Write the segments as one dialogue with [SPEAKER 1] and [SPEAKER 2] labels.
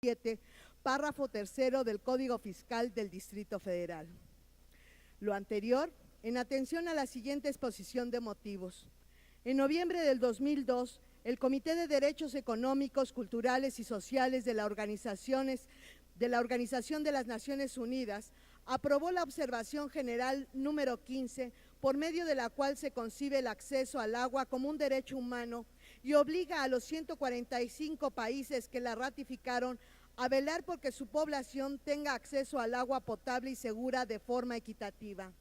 [SPEAKER 1] 7, párrafo tercero del Código Fiscal del Distrito Federal. Lo anterior, en atención a la siguiente exposición de motivos. En noviembre del 2002, el Comité de Derechos Económicos, Culturales y Sociales de la Organización de las Naciones Unidas aprobó la Observación General número 15, por medio de la cual se concibe el acceso al agua como un derecho humano y obliga a los 145 países que la ratificaron a velar porque su población tenga acceso al agua potable y segura de forma equitativa.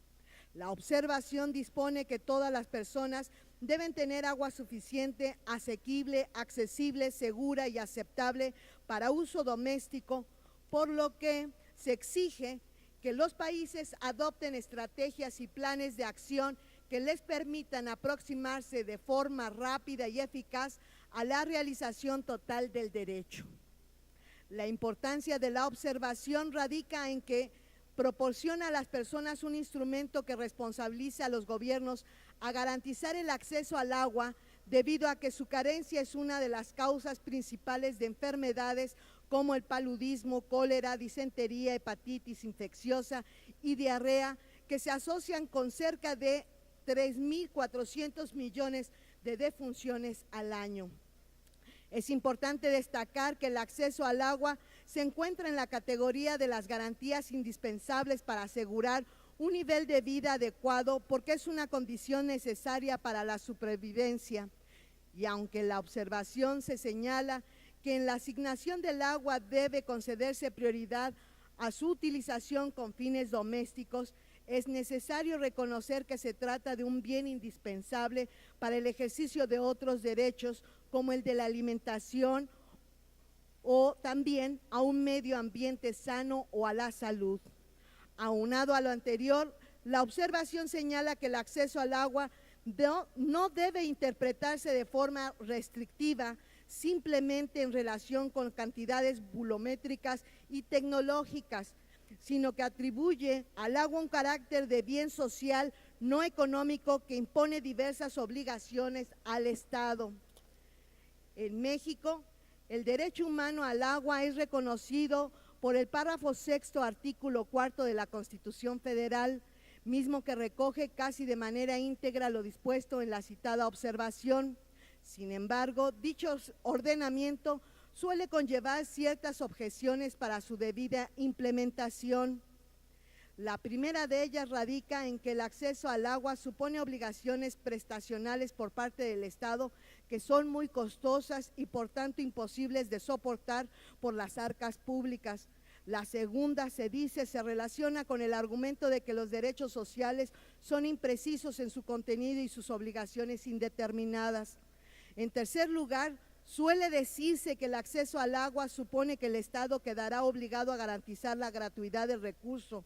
[SPEAKER 1] La observación dispone que todas las personas deben tener agua suficiente, asequible, accesible, segura y aceptable para uso doméstico, por lo que se exige que los países adopten estrategias y planes de acción que les permitan aproximarse de forma rápida y eficaz a la realización total del derecho. La importancia de la observación radica en que proporciona a las personas un instrumento que responsabiliza a los gobiernos a garantizar el acceso al agua, debido a que su carencia es una de las causas principales de enfermedades como el paludismo, cólera, disentería, hepatitis infecciosa y diarrea, que se asocian con cerca de 3.400 millones de defunciones al año. Es importante destacar que el acceso al agua se encuentra en la categoría de las garantías indispensables para asegurar un nivel de vida adecuado, porque es una condición necesaria para la supervivencia. Y aunque la observación se señala que en la asignación del agua debe concederse prioridad a su utilización con fines domésticos, es necesario reconocer que se trata de un bien indispensable para el ejercicio de otros derechos, como el de la alimentación, o también a un medio ambiente sano o a la salud. Aunado a lo anterior, la observación señala que el acceso al agua no debe interpretarse de forma restrictiva, simplemente en relación con cantidades volumétricas y tecnológicas, sino que atribuye al agua un carácter de bien social, no económico, que impone diversas obligaciones al Estado. En México, el derecho humano al agua es reconocido por el párrafo sexto, artículo 4 de la Constitución Federal, mismo que recoge casi de manera íntegra lo dispuesto en la citada observación. Sin embargo, dicho ordenamiento suele conllevar ciertas objeciones para su debida implementación. La primera de ellas radica en que el acceso al agua supone obligaciones prestacionales por parte del Estado que son muy costosas y por tanto imposibles de soportar por las arcas públicas. La segunda, se relaciona con el argumento de que los derechos sociales son imprecisos en su contenido y sus obligaciones indeterminadas. En tercer lugar, suele decirse que el acceso al agua supone que el Estado quedará obligado a garantizar la gratuidad del recurso,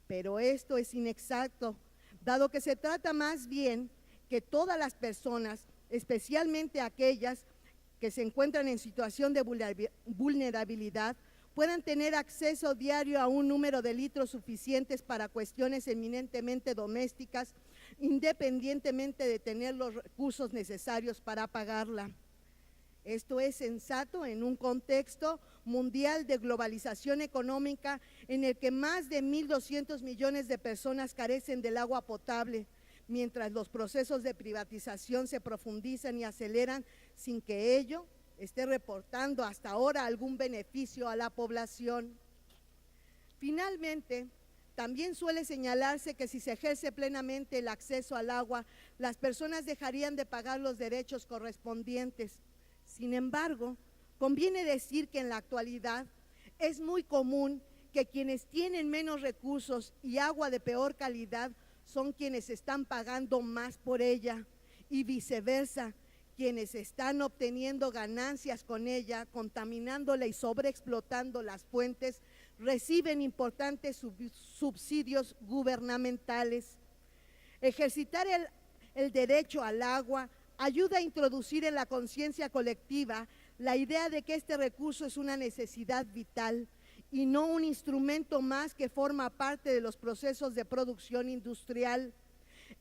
[SPEAKER 1] pero esto es inexacto, dado que se trata más bien que todas las personas, especialmente aquellas que se encuentran en situación de vulnerabilidad, puedan tener acceso diario a un número de litros suficientes para cuestiones eminentemente domésticas, independientemente de tener los recursos necesarios para pagarla. Esto es sensato en un contexto mundial de globalización económica en el que más de 1.200 millones de personas carecen del agua potable, mientras los procesos de privatización se profundizan y aceleran sin que ello esté reportando hasta ahora algún beneficio a la población. Finalmente, también suele señalarse que si se ejerce plenamente el acceso al agua, las personas dejarían de pagar los derechos correspondientes. Sin embargo, conviene decir que en la actualidad es muy común que quienes tienen menos recursos y agua de peor calidad son quienes están pagando más por ella, y viceversa, quienes están obteniendo ganancias con ella, contaminándola y sobreexplotando las fuentes, reciben importantes subsidios gubernamentales. Ejercitar el derecho al agua ayuda a introducir en la conciencia colectiva la idea de que este recurso es una necesidad vital y no un instrumento más que forma parte de los procesos de producción industrial.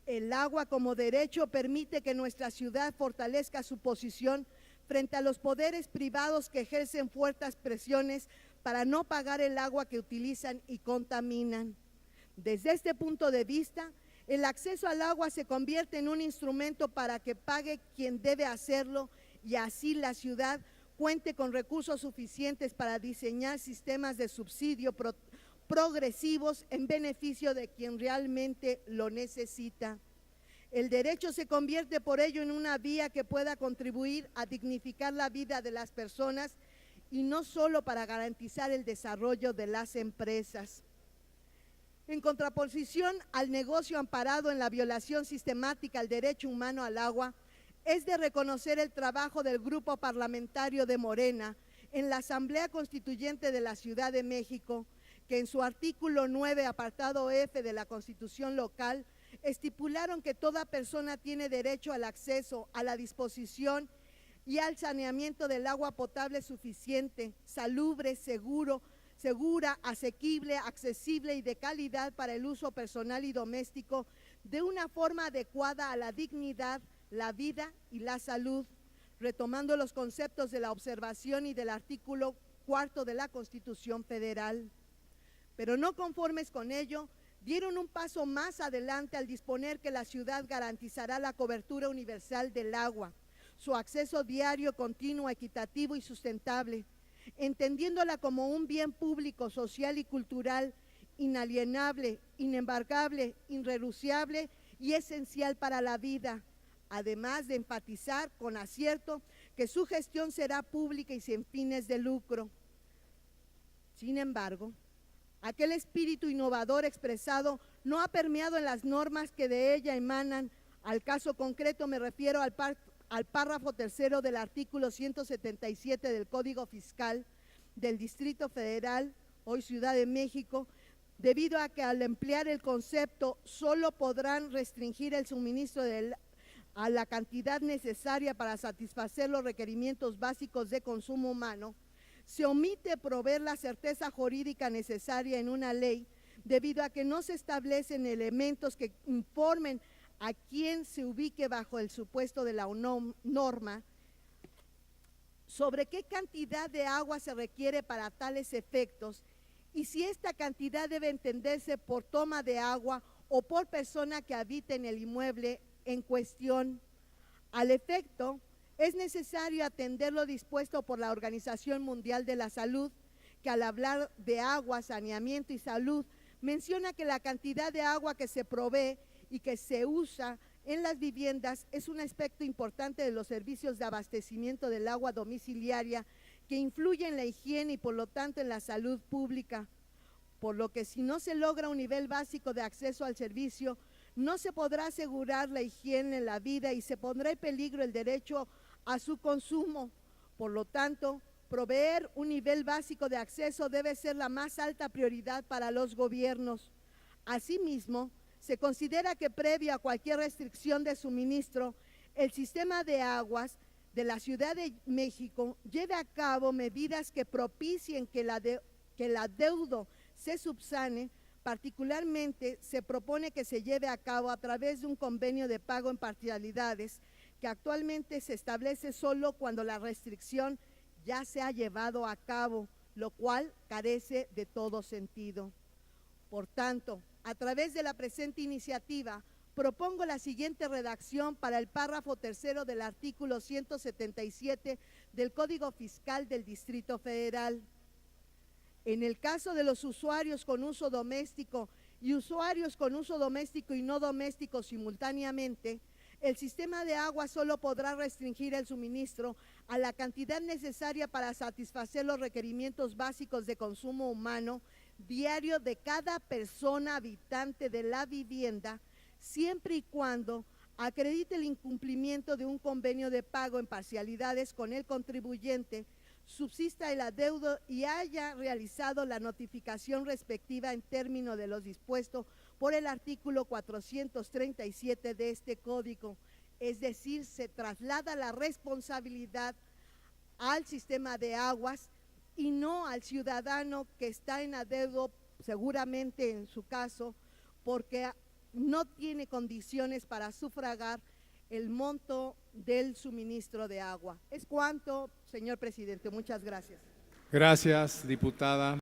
[SPEAKER 1] El agua como derecho permite que nuestra ciudad fortalezca su posición frente a los poderes privados que ejercen fuertes presiones para no pagar el agua que utilizan y contaminan. Desde este punto de vista, el acceso al agua se convierte en un instrumento para que pague quien debe hacerlo y así la ciudad cuente con recursos suficientes para diseñar sistemas de subsidio progresivos en beneficio de quien realmente lo necesita. El derecho se convierte por ello en una vía que pueda contribuir a dignificar la vida de las personas y no solo para garantizar el desarrollo de las empresas. En contraposición al negocio amparado en la violación sistemática al derecho humano al agua, es de reconocer el trabajo del Grupo Parlamentario de Morena en la Asamblea Constituyente de la Ciudad de México, que en su artículo 9, apartado F de la Constitución local, estipularon que toda persona tiene derecho al acceso, a la disposición y al saneamiento del agua potable suficiente, salubre, segura, asequible, accesible y de calidad para el uso personal y doméstico de una forma adecuada a la dignidad, la vida y la salud, retomando los conceptos de la observación y del artículo 4 de la Constitución Federal. Pero no conformes con ello, dieron un paso más adelante al disponer que la ciudad garantizará la cobertura universal del agua, su acceso diario, continuo, equitativo y sustentable, entendiéndola como un bien público, social y cultural, inalienable, inembargable, irrenunciable y esencial para la vida, además de enfatizar con acierto que su gestión será pública y sin fines de lucro. Sin embargo, aquel espíritu innovador expresado no ha permeado en las normas que de ella emanan. Al caso concreto me refiero al párrafo tercero del artículo 177 del Código Fiscal del Distrito Federal, hoy Ciudad de México, debido a que al emplear el concepto solo podrán restringir el suministro a la cantidad necesaria para satisfacer los requerimientos básicos de consumo humano, se omite proveer la certeza jurídica necesaria en una ley, debido a que no se establecen elementos que informen a quien se ubique bajo el supuesto de la norma sobre qué cantidad de agua se requiere para tales efectos y si esta cantidad debe entenderse por toma de agua o por persona que habite en el inmueble en cuestión. Al efecto, es necesario atender lo dispuesto por la Organización Mundial de la Salud, que al hablar de agua, saneamiento y salud, menciona que la cantidad de agua que se provee y que se usa en las viviendas es un aspecto importante de los servicios de abastecimiento del agua domiciliaria que influye en la higiene y por lo tanto en la salud pública, por lo que si no se logra un nivel básico de acceso al servicio, no se podrá asegurar la higiene en la vida y se pondrá en peligro el derecho a su consumo. Por lo tanto, proveer un nivel básico de acceso debe ser la más alta prioridad para los gobiernos. Asimismo, se considera que previo a cualquier restricción de suministro, el sistema de aguas de la Ciudad de México lleve a cabo medidas que propicien que el adeudo se subsane. Particularmente, se propone que se lleve a cabo a través de un convenio de pago en parcialidades, que actualmente se establece solo cuando la restricción ya se ha llevado a cabo, lo cual carece de todo sentido. Por tanto, a través de la presente iniciativa, propongo la siguiente redacción para el párrafo tercero del artículo 177 del Código Fiscal del Distrito Federal. En el caso de los usuarios con uso doméstico y usuarios con uso doméstico y no doméstico simultáneamente, el sistema de agua solo podrá restringir el suministro a la cantidad necesaria para satisfacer los requerimientos básicos de consumo humano diario de cada persona habitante de la vivienda, siempre y cuando acredite el incumplimiento de un convenio de pago en parcialidades con el contribuyente, subsista el adeudo y haya realizado la notificación respectiva en términos de los dispuestos por el artículo 437 de este código. Es decir, se traslada la responsabilidad al sistema de aguas y no al ciudadano que está en adeudo, seguramente en su caso, porque no tiene condiciones para sufragar el monto del suministro de agua. Es cuanto, señor presidente. Muchas gracias.
[SPEAKER 2] Gracias, diputada.